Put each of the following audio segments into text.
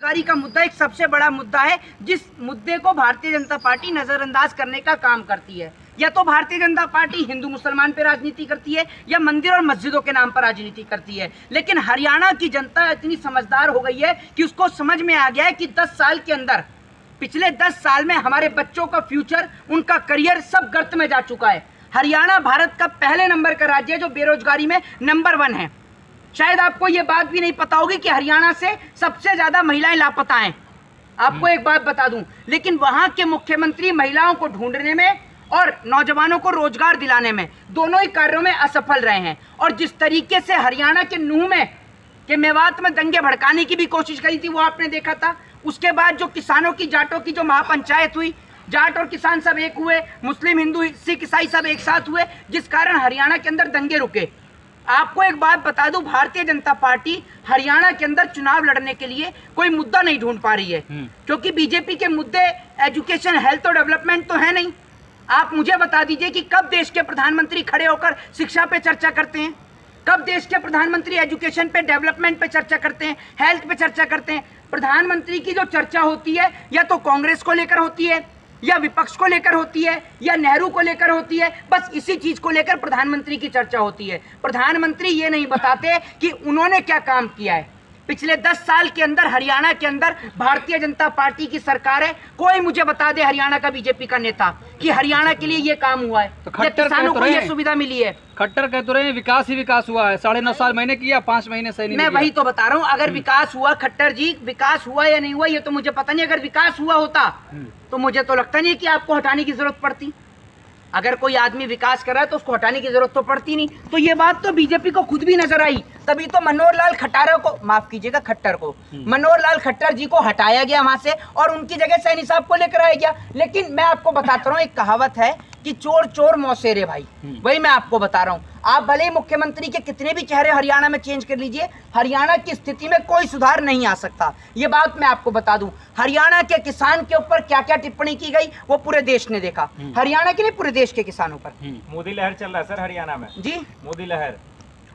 बेरोजगारी का मुद्दा एक सबसे बड़ा मुद्दा है, जिस मुद्दे को भारतीय जनता पार्टी नजरअंदाज करने का काम करती है। या तो भारतीय जनता पार्टी हिंदू मुसलमान पे राजनीति करती है या मंदिर और मस्जिदों के नाम पर राजनीति करती है। लेकिन हरियाणा की जनता इतनी समझदार हो गई है कि उसको समझ में आ गया है कि 10 साल के अंदर, पिछले 10 साल में हमारे बच्चों का फ्यूचर, उनका करियर सब गर्त में जा चुका है। हरियाणा भारत का पहले नंबर का राज्य है जो बेरोजगारी में नंबर 1 है। शायद आपको ये बात भी नहीं पता होगी कि हरियाणा से सबसे ज्यादा महिलाएं लापता हैं। आपको एक बात बता दूं, लेकिन वहां के मुख्यमंत्री महिलाओं को ढूंढने में और नौजवानों को रोजगार दिलाने में, दोनों ही कार्यों में असफल रहे हैं। और जिस तरीके से हरियाणा के नूह में के मेवात में दंगे भड़काने की भी कोशिश करी थी, वो आपने देखा था। उसके बाद जो किसानों की, जाटों की जो महापंचायत हुई, जाट और किसान सब एक हुए, मुस्लिम हिंदू सिख ईसाई सब एक साथ हुए, जिस कारण हरियाणा के अंदर दंगे रुके। आपको एक बात बता दूं, भारतीय जनता पार्टी हरियाणा के अंदर चुनाव लड़ने के लिए कोई मुद्दा नहीं ढूंढ पा रही है, क्योंकि बीजेपी के मुद्दे एजुकेशन, हेल्थ और डेवलपमेंट तो है नहीं। आप मुझे बता दीजिए कि कब देश के प्रधानमंत्री खड़े होकर शिक्षा पे चर्चा करते हैं, कब देश के प्रधानमंत्री एजुकेशन पे, डेवलपमेंट पे चर्चा करते हैं, हेल्थ पे चर्चा करते हैं। प्रधानमंत्री की जो चर्चा होती है या तो कांग्रेस को लेकर होती है, या विपक्ष को लेकर होती है, या नेहरू को लेकर होती है। बस इसी चीज को लेकर प्रधानमंत्री की चर्चा होती है। प्रधानमंत्री ये नहीं बताते कि उन्होंने क्या काम किया है। पिछले 10 साल के अंदर हरियाणा के अंदर भारतीय जनता पार्टी की सरकार है। कोई मुझे बता दे हरियाणा का बीजेपी का नेता कि हरियाणा के लिए ये काम हुआ है, तो किसानों को ये सुविधा मिली है। खट्टर कहते रहे विकास ही विकास हुआ है, 9.5 साल मैंने किया, 5 महीने सही नहीं। मैं वही तो बता रहा हूँ, अगर विकास हुआ, खट्टर जी, विकास हुआ या नहीं हुआ ये तो मुझे पता नहीं। अगर विकास हुआ होता तो मुझे तो लगता नहीं कि आपको हटाने की जरूरत पड़ती। अगर कोई आदमी विकास कर रहा है तो उसको हटाने की जरूरत तो पड़ती नहीं। तो ये बात तो बीजेपी को खुद भी नजर आई, तभी तो मनोहर लाल खट्टर को, माफ कीजिएगा, खट्टर को, मनोहर लाल खट्टर जी को हटाया गया वहां से और उनकी जगह सैनी साहब को लेकर आया गया। लेकिन मैं आपको बताता रहा हूँ, एक कहावत है कि चोर चोर मौसेरे भाई, वही मैं आपको बता रहा हूँ। आप भले ही मुख्यमंत्री के कितने भी चेहरे हरियाणा में चेंज कर लीजिए, हरियाणा की स्थिति में कोई सुधार नहीं आ सकता। ये बात मैं आपको बता दूं। हरियाणा के किसान के ऊपर क्या क्या टिप्पणी की गई वो पूरे देश ने देखा। हरियाणा के नहीं, पूरे देश के किसानों पर। मोदी लहर चल रहा है सर हरियाणा में। जी, मोदी लहर।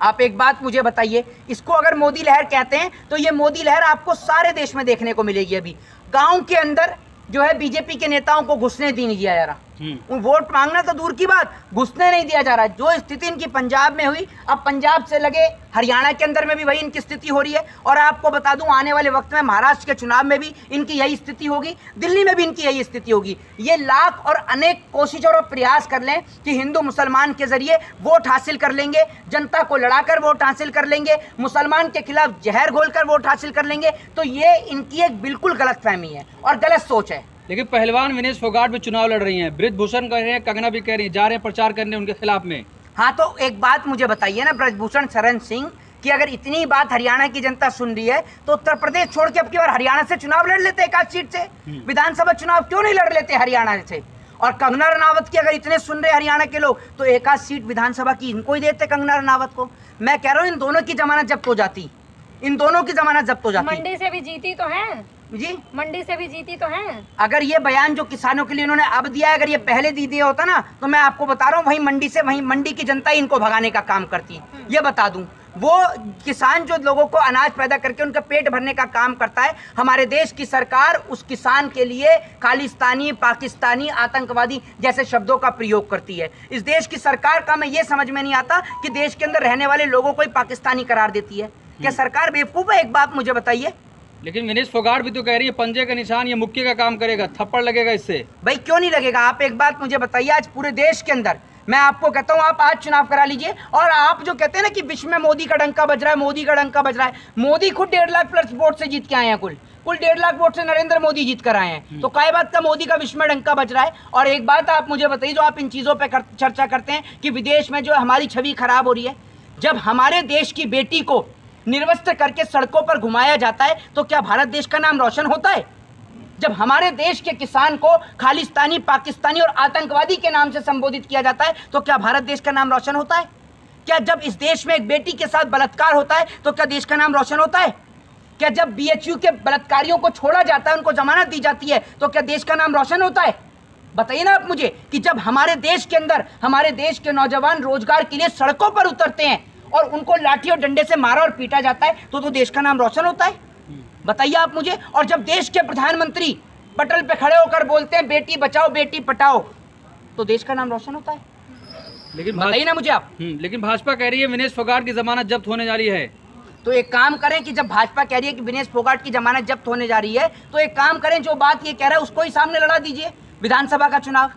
आप एक बात मुझे बताइए, इसको अगर मोदी लहर कहते हैं तो ये मोदी लहर आपको सारे देश में देखने को मिलेगी। अभी गांव के अंदर जो है बीजेपी के नेताओं को घुसने नहीं दिया जा रहा। वोट मांगना तो दूर की बात, घुसने नहीं दिया जा रहा। जो स्थिति इनकी पंजाब में हुई, अब पंजाब से लगे हरियाणा के अंदर में भी वही इनकी स्थिति हो रही है। और आपको बता दूं, आने वाले वक्त में महाराष्ट्र के चुनाव में भी इनकी यही स्थिति होगी, दिल्ली में भी इनकी यही स्थिति होगी। ये लाख और अनेक कोशिश और प्रयास कर लें कि हिंदू मुसलमान के जरिए वोट हासिल कर लेंगे, जनता को लड़ाकर वोट हासिल कर लेंगे, मुसलमान के खिलाफ जहर घोलकर वोट हासिल कर लेंगे, तो ये इनकी एक बिल्कुल गलतफहमी है और गलत सोच है। लेकिन पहलवान विनेश फोगाट भी चुनाव लड़ रही हैं, ब्रिजभूषण कह रहे हैं, कंगना भी कह रही हैं, जा रहे हैं प्रचार करने उनके खिलाफ में। हाँ, तो एक बात मुझे बताइए ना ब्रजभूषण शरण सिंह, कि अगर इतनी बात हरियाणा की जनता सुन रही है तो उत्तर प्रदेश छोड़ के अब की बार हरियाणा से चुनाव लड़ लेते, एक आध सीट से विधानसभा चुनाव क्यों नहीं लड़ लेते हरियाणा से। और कंगना रनावत की अगर इतने सुन रहे हरियाणा के लोग तो एक आध सीट विधानसभा की इनको ही देते, कंगना रनावत को। मैं कह रहा हूँ इन दोनों की जमानत जब्त हो जाती, इन दोनों की जमानत जब्त हो जाती। मंडी से भी जीती तो है जी, मंडी से भी जीती तो है। अगर ये बयान जो किसानों के लिए इन्होंने अब दिया है, अगर ये पहले दी दिया होता ना, तो मैं आपको बता रहा हूँ वहीं मंडी से, वहीं मंडी की जनता ही इनको भगाने का काम करती। ये बता दूं, वो किसान जो लोगों को अनाज पैदा करके उनका पेट भरने का काम करता है, हमारे देश की सरकार उस किसान के लिए खालिस्तानी, पाकिस्तानी, आतंकवादी जैसे शब्दों का प्रयोग करती है। इस देश की सरकार का मैं ये समझ में नहीं आता कि देश के अंदर रहने वाले लोगों को ही पाकिस्तानी करार देती है। क्या सरकार बेवकूफ़ है? एक बात मुझे बताइए। लेकिन विनेश फोगाट भी तो कह रही है पंजे का निशान ये मुक्के का काम करेगा, थप्पड़ लगेगा इससे। भाई क्यों नहीं लगेगा? आप एक बात मुझे बताइए, आज पूरे देश के अंदर मैं आपको कहता हूँ, आप आज चुनाव करा लीजिए और आप जो कहते हैं ना कि विश्व में मोदी का डंका बज रहा है, मोदी का डंका बज रहा है, मोदी खुद 1.5 लाख प्लस वोट से जीत के आए हैं। कुल 1.5 लाख वोट से नरेंद्र मोदी जीत कर आए हैं। तो काय बात का मोदी का विश्व में डंका बज रहा है? और एक बात आप मुझे बताइए, जो आप इन चीज़ों पर चर्चा करते हैं कि विदेश में जो हमारी छवि खराब हो रही है, जब हमारे देश की बेटी को निर्वस्त्र करके सड़कों पर घुमाया जाता है तो क्या भारत देश का नाम रोशन होता है? जब हमारे देश के किसान को खालिस्तानी, पाकिस्तानी और आतंकवादी के नाम से संबोधित किया जाता है तो क्या भारत देश का नाम रोशन होता है? क्या जब इस देश में एक बेटी के साथ बलात्कार होता है तो क्या देश का नाम रोशन होता है? क्या जब BHU के बलात्कारियों को छोड़ा जाता है, उनको जमानत दी जाती है, तो क्या देश का नाम रोशन होता है? बताइए ना आप मुझे कि जब हमारे देश के अंदर हमारे देश के नौजवान रोजगार के लिए सड़कों पर उतरते हैं और उनको लाठी और डंडे से मारा और पीटा जाता है तो देश का नाम रोशन होता है? बताइए आप मुझे। और जब देश के प्रधानमंत्री पटल पे खड़े होकर बोलते हैं बेटी बचाओ बेटी पढ़ाओ, तो देश का नाम रोशन होता है। लेकिन बताइए ना मुझे आप। लेकिन भाजपा कह रही है विनेश फोगाट की जमानत जब्त होने जा रही है। तो एक काम करें कि जब भाजपा कह रही है कि विनेश फोगाट की जमानत जब्त होने जा रही है, तो एक काम करें, जो बात ये कह रहा है उसको ही सामने लड़ा दीजिए, विधानसभा का चुनाव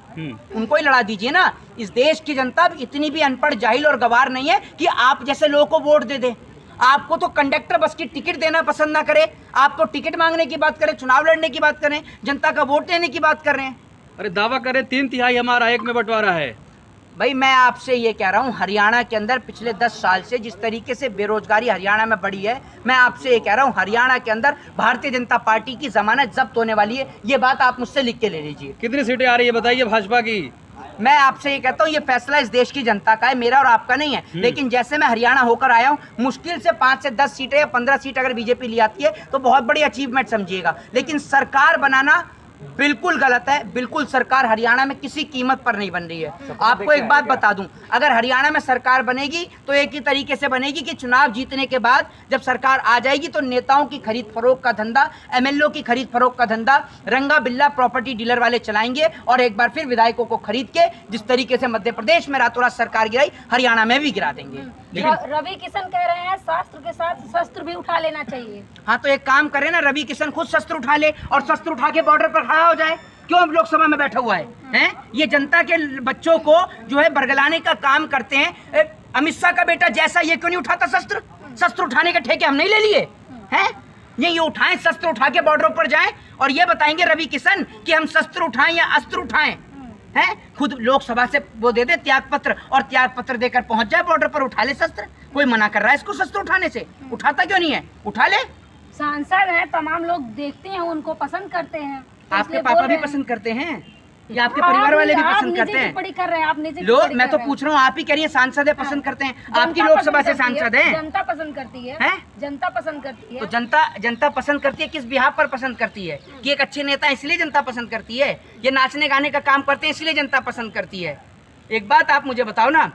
उनको ही लड़ा दीजिए ना। इस देश की जनता इतनी भी अनपढ़, जाहिल और गवार नहीं है कि आप जैसे लोगों को वोट दे दे। आपको तो कंडक्टर बस की टिकट देना पसंद ना करे, आप तो टिकट मांगने की बात करें, चुनाव लड़ने की बात करें, जनता का वोट लेने की बात कर रहे हैं। अरे दावा करें 3/3 हमारा 1 में बंटवारा है। भाई मैं आपसे ये कह रहा हूँ, हरियाणा के अंदर पिछले 10 साल से जिस तरीके से बेरोजगारी हरियाणा में बढ़ी है, मैं आपसे ये कह रहा हूँ हरियाणा के अंदर भारतीय जनता पार्टी की जमानत जब्त होने वाली है। ये बात आप मुझसे लिख के ले लीजिए। कितनी सीटें आ रही है बताइए भाजपा की? मैं आपसे ये कहता हूँ ये फैसला इस देश की जनता का है, मेरा और आपका नहीं है। लेकिन जैसे मैं हरियाणा होकर आया हूँ, मुश्किल से 5 से 10 सीटें या 15 सीट अगर बीजेपी ले आती है तो बहुत बड़ी अचीवमेंट समझिएगा। लेकिन सरकार बनाना बिल्कुल गलत है। बिल्कुल सरकार हरियाणा में किसी कीमत पर नहीं बन रही है। आपको एक बात बता दूं, अगर हरियाणा में सरकार बनेगी तो एक ही तरीके से बनेगी कि चुनाव जीतने के बाद जब सरकार आ जाएगी तो नेताओं की खरीद फरोख्त का धंधा, एमएलए की खरीद फरोख्त का धंधा रंगा बिल्ला प्रॉपर्टी डीलर वाले चलाएंगे, और एक बार फिर विधायकों को खरीद के जिस तरीके से मध्य प्रदेश में रातों रात सरकार गिराई, हरियाणा में भी गिरा देंगे। रवि किशन कह रहे हैं शास्त्र के साथ शस्त्र भी उठा लेना चाहिए। हाँ तो एक काम करें ना, रवि किशन खुद शस्त्र उठा ले और शस्त्र उठा के बॉर्डर पर खड़ा हो जाए। क्यों अब लोकसभा में बैठा हुआ है? हैं? ये जनता के बच्चों को जो है बरगलाने का काम करते हैं। अमित शाह का बेटा जैसा ये क्यों नहीं उठाता शस्त्र? शस्त्र उठाने के ठेके हम नहीं ले लिए हैं? ये उठाएं, शस्त्र उठा के बॉर्डर पर जाएं और ये बताएंगे रवि किशन कि हम शस्त्र उठाएं या अस्त्र उठाएं। हैं? खुद लोकसभा से वो दे दे त्याग पत्र और त्याग पत्र देकर पहुंच जाए बॉर्डर पर, उठा ले शस्त्र। कोई मना कर रहा है इसको शस्त्र उठाने से? उठाता क्यों नहीं है? उठा ले। सांसद हैं, तमाम लोग देखते हैं, उनको पसंद करते हैं। आपके पापा भी पसंद करते हैं या आपके परिवार वाले भी पसंद करते हैं? कर रहे हैं आप निजी लोग, मैं तो पूछ रहा हूँ, आप ही कह रही है सांसद है पसंद करते हैं, आपकी लोकसभा से सांसद हैं। जनता पसंद करती है, जनता पसंद करती है। तो जनता पसंद करती है, किस बिहार पर पसंद करती है? कि एक अच्छे नेता इसलिए जनता पसंद करती है? ये नाचने गाने का काम करते हैं इसलिए जनता पसंद करती है? एक बात आप मुझे बताओ ना,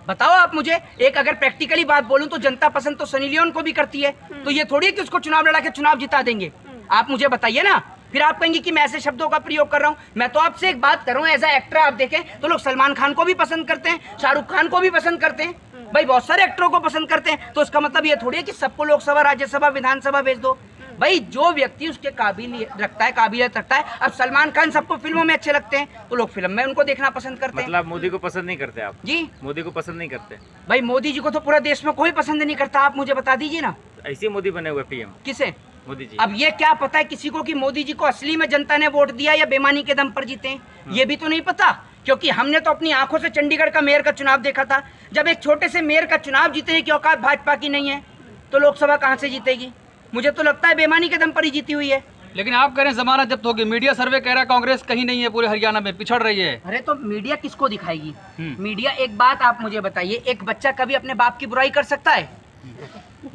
बताओ आप मुझे। एक अगर प्रैक्टिकली बात बोलूं तो जनता पसंद तो सनी लियोन को भी करती है, तो ये थोड़ी है कि उसको चुनाव लड़ा के चुनाव जिता देंगे। आप मुझे बताइए ना, फिर आप कहेंगे कि मैं ऐसे शब्दों का प्रयोग कर रहा हूं। मैं तो आपसे एक बात कर रहा हूं, एज अ एक्टर आप देखें तो लोग सलमान खान को भी पसंद करते हैं, शाहरुख खान को भी पसंद करते हैं, भाई बहुत सारे एक्टरों को पसंद करते हैं। तो इसका मतलब ये थोड़ी है कि सबको लोकसभा, राज्यसभा, विधानसभा भेज दो। भाई जो व्यक्ति उसके काबिलियत रखता है। अब सलमान खान सबको फिल्मों में अच्छे लगते हैं तो लोग फिल्म में उनको देखना पसंद करते हैं। मतलब मोदी को पसंद नहीं करते आप? जी, मोदी को पसंद नहीं करते? भाई मोदी जी को तो पूरा देश में कोई पसंद नहीं करता। आप मुझे बता दीजिए ना, ऐसे मोदी बने हुए पीएम? किसे? मोदी जी। अब ये क्या पता है किसी को कि मोदी जी को असली में जनता ने वोट दिया या बेमानी के दम पर जीते हैं? ये भी तो नहीं पता, क्योंकि हमने तो अपनी आंखों से चंडीगढ़ का मेयर का चुनाव देखा था। जब एक छोटे से मेयर का चुनाव जीतने की औकात भाजपा की नहीं है तो लोकसभा कहां से जीतेगी? मुझे तो लगता है बेमानी के दम पर ही जीती हुई है। लेकिन आप कह रहे हैं जमानत जब्त होगी, मीडिया सर्वे कह रहा है कांग्रेस कहीं नहीं है, पूरे हरियाणा में पिछड़ रही है। अरे तो मीडिया किसको दिखाएगी? मीडिया, एक बात आप मुझे बताइए, एक बच्चा कभी अपने बाप की बुराई कर सकता है?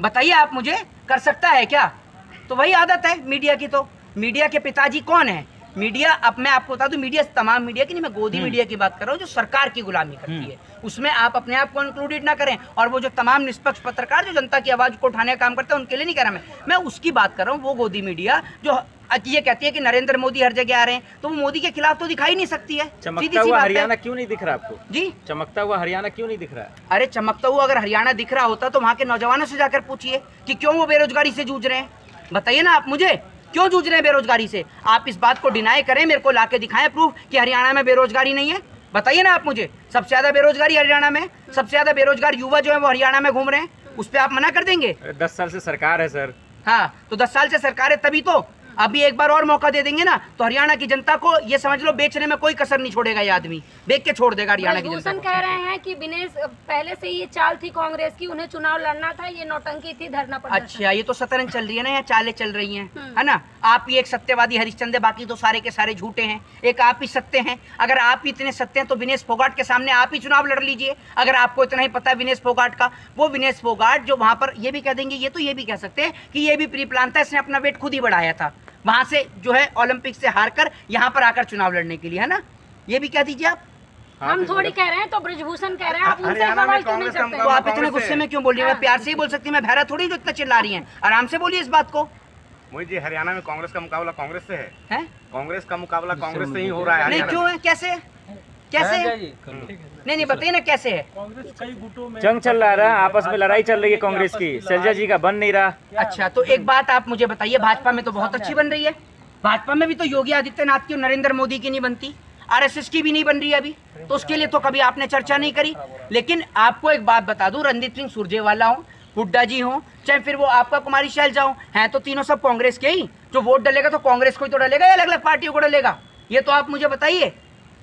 बताइए आप मुझे, कर सकता है क्या? तो वही आदत है मीडिया की। तो मीडिया के पिताजी कौन है? मीडिया, अब मैं आपको बता दूं, मीडिया तमाम मीडिया की नहीं, मैं गोदी मीडिया की बात कर रहा हूँ जो सरकार की गुलामी करती है। उसमें आप अपने आप को इंक्लूडेड ना करें। और वो जो तमाम निष्पक्ष पत्रकार जो जनता की आवाज को उठाने का काम करते हैं उनके लिए नहीं कह रहा मैं उसकी बात कर रहा हूँ। वो गोदी मीडिया जो ये कहती है कि नरेंद्र मोदी हर जगह आ रहे हैं, तो वो मोदी के खिलाफ तो दिखाई नहीं सकती है। चमकता हुआ हरियाणा क्यों नहीं दिख रहा आपको? जी, चमकता हुआ हरियाणा क्यों नहीं दिख रहा है? अरे चमकता हुआ अगर हरियाणा दिख रहा होता तो वहाँ के नौजवानों से जाकर पूछिए कि क्यों वो बेरोजगारी से जूझ रहे हैं। बताइए ना आप मुझे, क्यों जूझ रहे हैं बेरोजगारी से? आप इस बात को डिनाई करें, मेरे को लाके दिखाएं प्रूफ कि हरियाणा में बेरोजगारी नहीं है। बताइए ना आप मुझे, सबसे ज्यादा बेरोजगारी हरियाणा में, सबसे ज्यादा बेरोजगार युवा जो है वो हरियाणा में घूम रहे हैं, उस पर आप मना कर देंगे? 10 साल से सरकार है सर। हाँ तो 10 साल से सरकार है, तभी तो अभी एक बार और मौका दे देंगे ना तो हरियाणा की जनता को ये समझ लो बेचने में कोई कसर नहीं छोड़ेगा। ये आदमी बेच के छोड़ देगा हरियाणा की जनता को। कह रहे हैं कि विनेश पहले से ये चाल थी कांग्रेस की, उन्हें चुनाव लड़ना था, ये नौटंकी थी, धरना प्रदर्शन। अच्छा, ये तो शतरंज चल रही है ना, या चालें चल रही हैं, है ना? आप ही एक सत्यवादी हरिश्चंद्र, बाकी तो सारे के सारे झूठे हैं। एक आप ही सत्य हैं। अगर आप ही इतने सत्य हैं तो विनेश फोगाट के सामने आप ही चुनाव लड़ लीजिए। अगर आपको इतना ही पता है विनेश फोगाट का, वो विनेश फोगाट जो वहां पर, ये भी कह देंगे, ये तो ये भी कह सकते हैं कि ये भी प्री प्लान था, इसने अपना वेट खुद ही बढ़ाया था वहां से जो है ओलंपिक से हारकर यहाँ पर आकर चुनाव लड़ने के लिए, है ना? ये भी कह दीजिए आप। हम थोड़ी कह रहे हैं, तो ब्रिजभूषण कह रहे हैं, आप उनसे सवाल क्यों नहीं करते? तो आप इतने गुस्से में क्यों बोल रही हैं? मैं प्यार से ही बोल सकती हूँ, मैं बहरा थोड़ी जो इतना चिल्ला रही हैं। आराम से बोलिए इस बात को। मोदी जी, हरियाणा में कांग्रेस का मुकाबला कांग्रेस से है। हैं? कांग्रेस का मुकाबला कांग्रेस से ही हो रहा है नहीं, हरियाणा क्यों में। है? कैसे है? कैसे है? नहीं बताइए ना कैसे है। जंग चल रहा है, आपस में लड़ाई चल रही है कांग्रेस की, शैलजा जी का बन नहीं रहा। अच्छा, तो एक बात आप मुझे बताइए, भाजपा में तो बहुत अच्छी बन रही है। भाजपा में भी तो योगी आदित्यनाथ की और नरेंद्र मोदी की नहीं बनती, आरएसएस की भी नहीं बन रही अभी, तो उसके लिए तो कभी आपने चर्चा नहीं करी। लेकिन आपको एक बात बता दूं, रणदीप सिंह सुरजेवाला हो, हुड्डा जी हो, चाहे फिर वो आपका कुमारी शैलजा हो, हैं तो तीनों सब कांग्रेस के ही। जो वोट डलेगा तो कांग्रेस को ही तो डलेगा या अलग अलग पार्टियों को डलेगा, ये तो आप मुझे बताइए।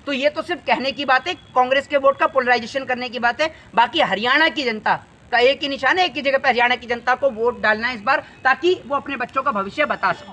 तो ये तो सिर्फ कहने की बात है, कांग्रेस के वोट का पोलराइजेशन करने की बात है। बाकी हरियाणा की जनता का एक ही निशान है, एक ही जगह पे हरियाणा की जनता को वोट डालना है इस बार, ताकि वो अपने बच्चों का भविष्य बता सके।